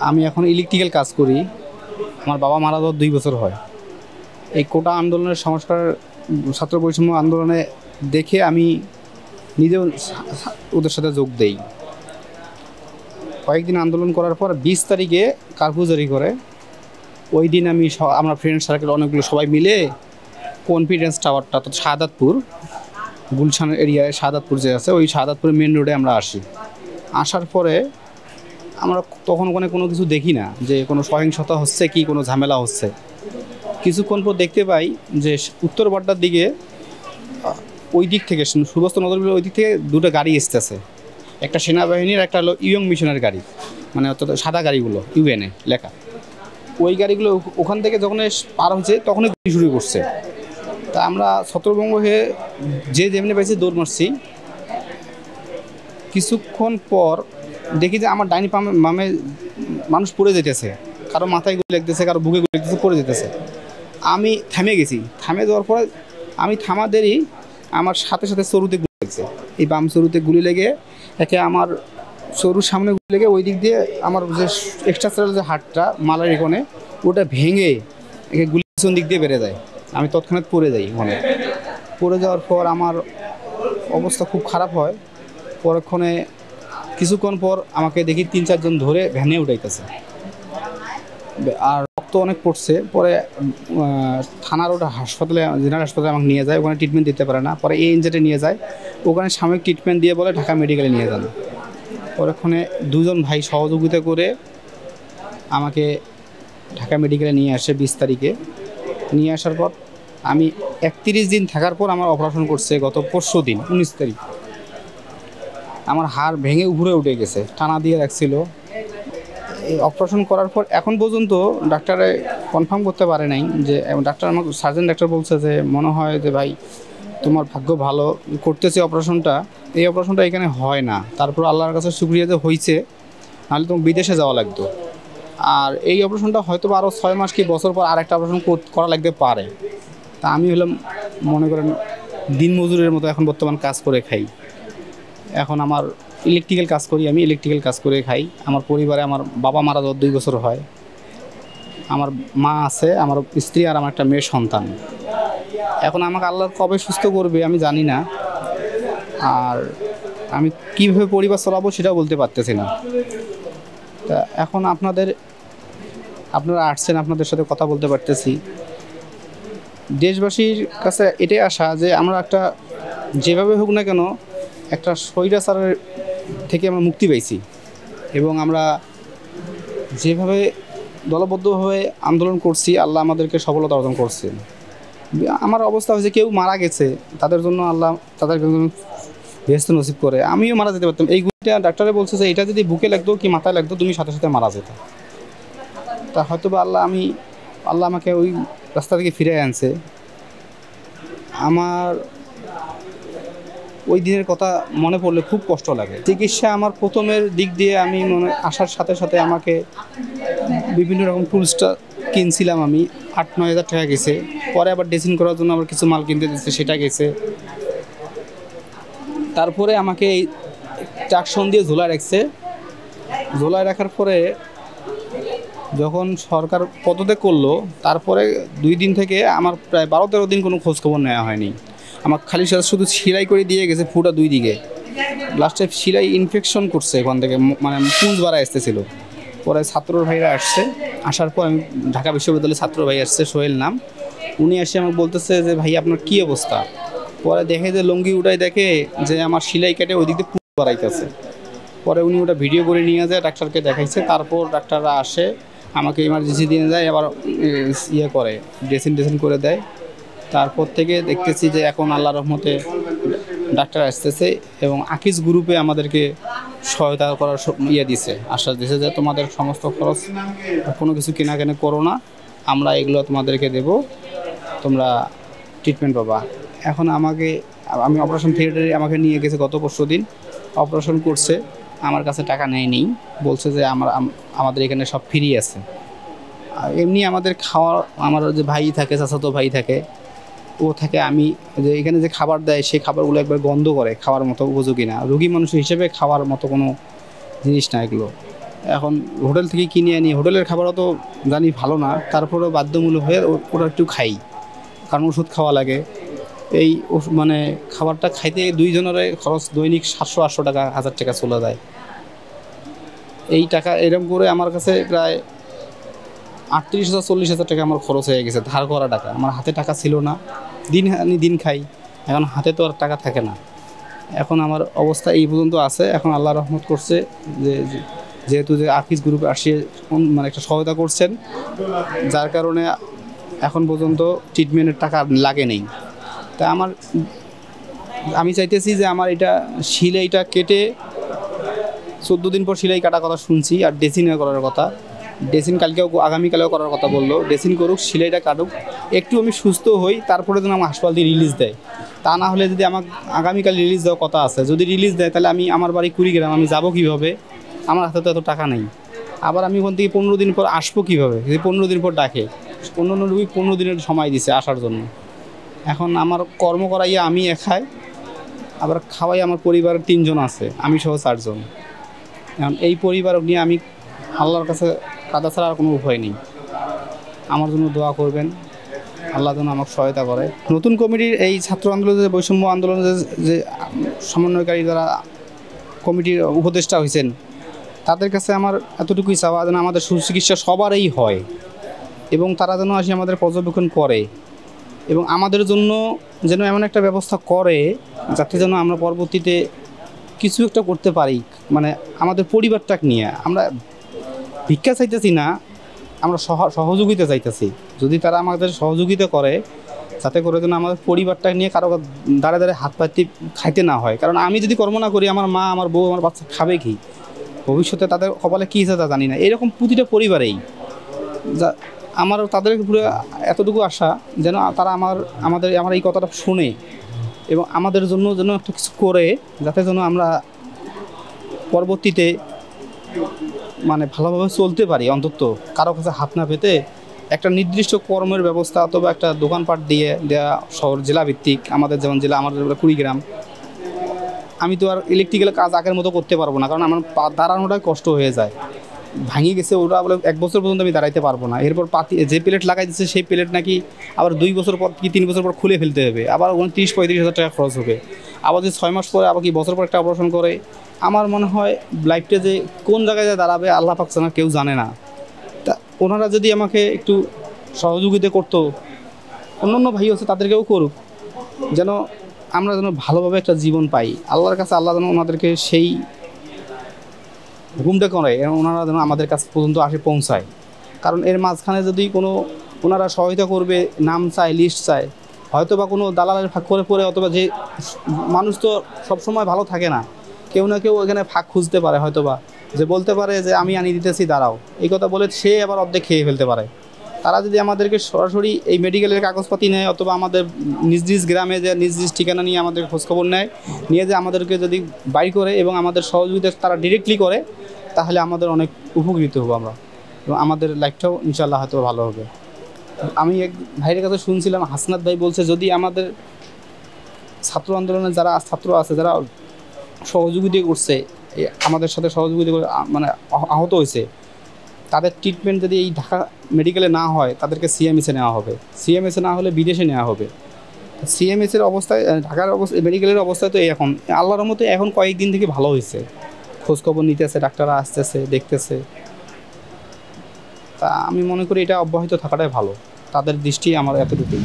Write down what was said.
আমি এখন ইলেকট্রিক্যাল কাজ করি। আমার বাবা মারা যাওয়ার 2 বছর হয়। এই কোটা আন্দোলনের সংস্কার ছাত্র বৈষম্য আন্দোলনে দেখে আমি নিজেও ওদের সাথে যোগ দেই। কয়েকদিন আন্দোলন করার পর 20 তারিখে কারফিউ জারি করে। ওই দিন আমরা ফ্রেন্ড সার্কেল অনেকগুলো সবাই মিলে কনফিডেন্স টাওয়ারটা, তো শাহাদাতপুর গুলশান এরিয়ায় শাহাদাতপুর যে আছে, ওই শাহাদাতপুরের মেন রোডে আমরা আসার পরে আমরা তখন ওখানে কোনো কিছু দেখি না যে কোনো সহিংসতা হচ্ছে কি কোনো ঝামেলা হচ্ছে। কিছুক্ষণ পর দেখতে পাই যে উত্তর বাড্ডার দিকে ওই দিক থেকে সুবস্ত নগরগুলোর ওই দিক থেকে 2টা গাড়ি এসতেছে। একটা সেনাবাহিনীর, একটা হলো ইয়ং মিশনের গাড়ি, মানে অর্থাৎ সাদা গাড়িগুলো ইউএনএ লেখা। ওই গাড়িগুলো ওখান থেকে যখন পার হচ্ছে তখনই গুলি শুরু করছে। তা আমরা ছত্রভঙ্গ হয়ে যে যেমনি পাইছি দৌড় মারছি। কিছুক্ষণ পর দেখি যে আমার ডাইনি বামে মানুষ পড়ে যেতেছে, কারো মাথায় গুলি লাগতেছে, কারো বুকে গুলি লাগতেছে, পড়ে যেতেছে। আমি থেমে গেছি। থেমে যাওয়ার পরে আমি থামাদেরই আমার সাথে সাথে সরুতে গুলি লেগেছে। এই বাম সরুতে গুলি লেগে একে আমার সরুর সামনে গুলি লেগে ওই দিক দিয়ে আমার যে এক্সট্রা যে হাটটা মালার এখানে ওটা ভেঙে একে গুলি পিছন দিক দিয়ে বেড়ে যায়। আমি তৎক্ষণাৎ পড়ে যাই। ওখানে পড়ে যাওয়ার পর আমার অবস্থা খুব খারাপ হয়। পরক্ষণে কিছুক্ষণ পর আমাকে দেখি 3-4 জন ধরে ভ্যানে উঠাইতেছে, আর রক্ত অনেক পড়ছে। পরে থানার ওটা হাসপাতালে, জেনারেল হাসপাতালে আমাকে নিয়ে যায়। ওখানে ট্রিটমেন্ট দিতে পারে না, পরে এএনজেডে নিয়ে যায়। ওখানে সাময়িক ট্রিটমেন্ট দিয়ে বলে ঢাকা মেডিকেলে নিয়ে যান। পরক্ষণে 2 জন ভাই সহযোগিতা করে আমাকে ঢাকা মেডিকেলে নিয়ে আসে 20 তারিখে। নিয়ে আসার পর আমি 31 দিন থাকার পর আমার অপারেশন করছে গত পরশু দিন 19 তারিখ। আমার হাড় ভেঙে উপরে উঠে গেছে, টানা দিয়ে রাখছিল। এই অপারেশন করার পর এখন পর্যন্ত ডাক্তারে কনফার্ম করতে পারে নাই যে, ডাক্তার আমাকে সার্জন ডাক্তার বলছে যে মনে হয় যে ভাই তোমার ভাগ্য ভালো, করতেছে অপারেশনটা, এই অপারেশনটা এখানে হয় না। তারপর আল্লাহর কাছে শুকরিয়া যে হয়েছে, নাহলে তোমার বিদেশে যাওয়া লাগতো। আর এই অপারেশনটা হয়তো আরও 6 মাস কি বছর পর আরেকটা অপারেশন করা লাগতে পারে। তা আমি হলাম মনে করেন দিন মজুরের মতো এখন বর্তমান কাজ করে খাই। এখন আমার ইলেকট্রিক্যাল কাজ করি, আমি ইলেকট্রিক্যাল কাজ করে খাই। আমার পরিবারে আমার বাবা মারা যাওয়ার 2 বছর হয়। আমার মা আছে, আমার স্ত্রী আর আমার একটা মেয়ে সন্তান। এখন আমাকে আল্লাহ কবে সুস্থ করবে আমি জানি না, আর আমি কীভাবে পরিবার চালাবো সেটাও বলতে পারতেছি না। তা এখন আপনারা আসছেন, আপনাদের সাথে কথা বলতে পারতেছি। দেশবাসীর কাছে এটাই আশা যে আমরা একটা যেভাবে হোক না কেন একটা স্বৈরাচারের থেকে আমরা মুক্তি পাইছি, এবং আমরা যেভাবে দলবদ্ধভাবে আন্দোলন করছি আল্লাহ আমাদেরকে সফলতা অর্জন করছে। আমার অবস্থা হয়েছে কেউ মারা গেছে, তাদের জন্য আল্লাহ তাদেরকে বেহেশত নসিব করে। আমিও মারা যেতে পারতাম। এই গুলিটা ডাক্তারে বলছে যে এটা যদি বুকে লাগতো কি মাথায় লাগতো তুমি সাথে সাথে মারা যেত। তা হয়তো বা আল্লাহ আমাকে ওই রাস্তা থেকে ফিরে আনছে। আমার ওই দিনের কথা মনে পড়লে খুব কষ্ট লাগে। চিকিৎসা আমার প্রথমের দিক দিয়ে আমি আসার সাথে সাথে আমাকে বিভিন্ন রকম টুলসটা কিনছিলাম। আমি 8-9 হাজার টাকা গেছে। পরে আবার ড্রেসিং করার জন্য আবার কিছু মাল কিনতে দিচ্ছে, সেটা গেছে। তারপরে আমাকে এই ট্রাকশন দিয়ে ঝোলায় রাখছে। ঝোলায় রাখার পরে যখন সরকার পদত্যাগ করলো, তারপরে 2 দিন থেকে আমার প্রায় 12-13 দিন কোনো খোঁজখবর নেওয়া হয়নি। আমার খালি শুধু সেলাই করে দিয়ে গেছে ফুটা 2 দিকে। লাস্টে সেলাই ইনফেকশন করছে ওখান থেকে, মানে পুঁজ বাড়া আসতেছিল। পরে ছাত্র ভাইরা আসছে, আসার পর আমি ঢাকা বিশ্ববিদ্যালয়ের ছাত্র ভাই আসছে, সোহেল নাম। উনি এসে আমাকে বলতেছে যে ভাই আপনার কী অবস্থা। পরে দেখে যে লুঙ্গি উঠাই দেখে যে আমার সেলাই কেটে ওই দিক দিয়ে পুঁজ বাড়াইতেছে। পরে উনি ওটা ভিডিও করে নিয়ে যায়, ডাক্তারকে দেখাইছে। তারপর ডাক্তাররা আসে, আমাকে ইমার্জেন্সি দিয়ে যায়, আবার করে ড্রেসিং করে দেয়। তারপর থেকে দেখতেছি যে এখন আল্লাহর রহমতে ডাক্তার আসতেছে, এবং আকিজ গ্রুপে আমাদেরকে সহায়তা করার দিছে, আশ্বাস দিছে যে তোমাদের সমস্ত খরচ কোনো কিছু কেনাকানি করো না, আমরা এগুলো তোমাদেরকে দেব, তোমরা ট্রিটমেন্ট পাবা। এখন আমি অপারেশন থিয়েটারে আমাকে নিয়ে গেছে গত পরশু দিন, অপারেশন করছে। আমার কাছে টাকা নেয়নি, বলছে যে আমাদের এখানে সব ফ্রি আছে। এমনি আমাদের খাওয়া, আমার যে ভাই থাকে, চাচাতো ভাই থাকে, ও থাকে, আমি যে এখানে যে খাবার দেয় সেই খাবারগুলো একবার গন্ধ করে, খাওয়ার মতো উপযোগী না, রোগী মানুষ হিসেবে খাওয়ার মতো কোনো জিনিস না এগুলো। এখন হোটেল থেকে কিনে আনি, হোটেলের খাবারও তো জানি ভালো না, তারপরেও বাধ্যমূলক হয়ে ওটা একটু খাই, কারণ ওষুধ খাওয়া লাগে। এই মানে খাবারটা খাইতে দুইজনের খরচ দৈনিক 700-800 টাকা, 1000 টাকা চলে যায়। এই টাকা এরকম করে আমার কাছে প্রায় 38,000-40,000 টাকা আমার খরচ হয়ে গেছে, ধার করা টাকা। আমার হাতে টাকা ছিল না, দিন আনি দিন খাই, এখন হাতে তো আর টাকা থাকে না। এখন আমার অবস্থা এই পর্যন্ত আছে। এখন আল্লাহ রহমত করছে যেহেতু যে আকিজ গ্রুপ আসিয়ে মানে একটা সহায়তা করছেন, যার কারণে এখন পর্যন্ত ট্রিটমেন্টের টাকা লাগে নেই। তা আমি চাইতেছি যে আমার এটা সিলাইটা কেটে 14 দিন পর সিলাই কাটা কথা শুনছি, আর ড্রেসিং করার কথা। ড্রেসিং আগামীকালেও করার কথা বললো। ড্রেসিং করুক, সিলাইটা কাটুক, একটু আমি সুস্থ হই, তারপরে যেন আমার হাসপাতাল দিয়ে রিলিজ দেয়। তা না হলে যদি আমার আগামীকাল রিলিজ দেওয়ার কথা আছে, যদি রিলিজ দেয় তাহলে আমি আমার বাড়ি কুড়িগ্রাম, আমি যাবো কীভাবে? আমার হাতে তো এত টাকা নেই। আবার আমি ওখান থেকে 15 দিন পর আসবো কীভাবে? যদি 15 দিন পর ডাকে, অন্য রুগী 15 দিনের সময় দিছে আসার জন্য। এখন আমার কর্ম করাইয়া আমি একাই, আবার খাওয়াই আমার পরিবারের 3 জন আছে, আমি সহ 4 জন। এখন এই পরিবার নিয়ে আমি আল্লাহর কাছে কাদা ছাড়া আর কোনো উপায় নেই। আমার জন্য দোয়া করবেন, আল্লাহ যেন আমাকে সহায়তা করে। নতুন কমিটির এই ছাত্র আন্দোলনের যে বৈষম্য আন্দোলনের যে সমন্বয়কারী যারা কমিটির উপদেষ্টা হয়েছেন, তাদের কাছে আমার এতটুকুই চাওয়া যেন আমাদের সুচিকিৎসা সবারই হয়, এবং তারা যেন আসি আমাদের পর্যবেক্ষণ করে, এবং আমাদের জন্য যেন এমন একটা ব্যবস্থা করে যাতে যেন আমরা পরবর্তীতে কিছু একটা করতে পারি। মানে আমাদের পরিবারটাকে নিয়ে আমরা ভিক্ষা চাইতেছি না, আমরা সহযোগিতা চাইতেছি। যদি তারা আমাদের সহযোগিতা করে, যাতে করে যেন আমাদের পরিবারটাকে নিয়ে কারো দাঁড়ে দাঁড়ে হাত পাতি খাইতে না হয়। কারণ আমি যদি কর্ম না করি, আমার মা, আমার বউ, আমার বাচ্চা খাবে কি? ভবিষ্যতে তাদের কপালে কী আছে তা জানি না। এরকম প্রতিটা পরিবারেই আমার তাদের পুরো এতটুকু আশা যেন তারা আমাদের এই কথাটা শুনে এবং আমাদের জন্য যেন একটা কিছু করে, যাতে যেন আমরা পরবর্তীতে মানে ভালোভাবে চলতে পারি। অন্তত কারো কাছে হাত না পেতে একটা নির্দিষ্ট কর্মের ব্যবস্থা অথবা একটা দোকানপাট দিয়ে দেওয়া, শহর জেলা ভিত্তিক। আমাদের যেমন জেলা, আমাদের কুড়িগ্রাম। আমি তো আর ইলেকট্রিক্যাল কাজ আগের মতো করতে পারবো না, কারণ আমার দাঁড়ানোটাই কষ্ট হয়ে যায়, ভাঙিয়ে গেছে। ওটা বলে 1 বছর পর্যন্ত আমি দাঁড়াইতে পারবো না। এরপর যে প্লেট লাগাই দিচ্ছে সেই প্লেট নাকি আবার 2 বছর পর কি 3 বছর পর খুলে ফেলতে হবে, আবার 29-35 হাজার টাকা খরচ হবে। আবার যে 6 মাস পরে আবার কি বছর পর একটা অপারেশন করে। আমার মনে হয় লাইফটা যে কোন জায়গায় দাঁড়াবে আল্লাহ পাক জানে, কেউ জানে না। তা ওনারা যদি আমাকে একটু সহযোগিতা করতো, অন্য ভাই আছে তাদেরকেও করুক, যেন আমরা যেন ভালোভাবে একটা জীবন পাই। আল্লাহর কাছে আল্লাহ যেন ওনাদেরকে সেই হুকুমটা করে, ওনারা যেন আমাদের কাছ পর্যন্ত আসে পৌঁছায়। কারণ এর মাঝখানে যদি ওনারা সহায়তা করবে, নাম চায়, লিস্ট চায়, হয়তো বা কোনো দালালের ফাঁক করে পড়ে, অথবা যে মানুষ তো সবসময় ভালো থাকে না, কেউ না কেউ এখানে ফাঁক খুঁজতে পারে, হয়তো বা যে বলতে পারে যে আমি আনি দিতেছি, দাঁড়াও, এই কথা বলে সে আবার অর্ধেক খেয়ে ফেলতে পারে। তারা যদি আমাদেরকে সরাসরি এই মেডিকেলের কাগজপাতি নেয়, অথবা আমাদের নিজ গ্রামে যে নিজ ঠিকানা নিয়ে আমাদের খোঁজখবর নিয়ে যে আমাদেরকে যদি বাইর করে এবং আমাদের সহযোগিতা তারা ডিরেক্টলি করে, তাহলে আমাদের অনেক উপকৃত হবো আমরা, এবং আমাদের লাইফটাও ইনশাআল্লাহ হয়তো ভালো হবে। আমি এক ভাইয়ের কাছে শুনছিলাম, হাসনাত ভাই বলছে, যদি আমাদের ছাত্র আন্দোলনের যারা ছাত্র আছে, যারা সহযোগিতা করছে, আমাদের সাথে সহযোগিতা করে মানে আহত হয়েছে, তাদের ট্রিটমেন্ট যদি এই ঢাকা মেডিকেলে না হয়, তাদেরকে সিএমএসে নেওয়া হবে। সিএমএসে না হলে বিদেশে নেওয়া হবে। সিএমএসের অবস্থায়, ঢাকার অবস্থা, মেডিকেলের অবস্থায় তো এখন আল্লাহর মতো এখন কয়েকদিন থেকে ভালো হয়েছে, খোঁজখবর নিতেছে, ডাক্তাররা আসতেছে, দেখতেছে। তা আমি মনে করি এটা অব্যাহত থাকাটাই ভালো, তাদের দৃষ্টি আমার এতটুকুই।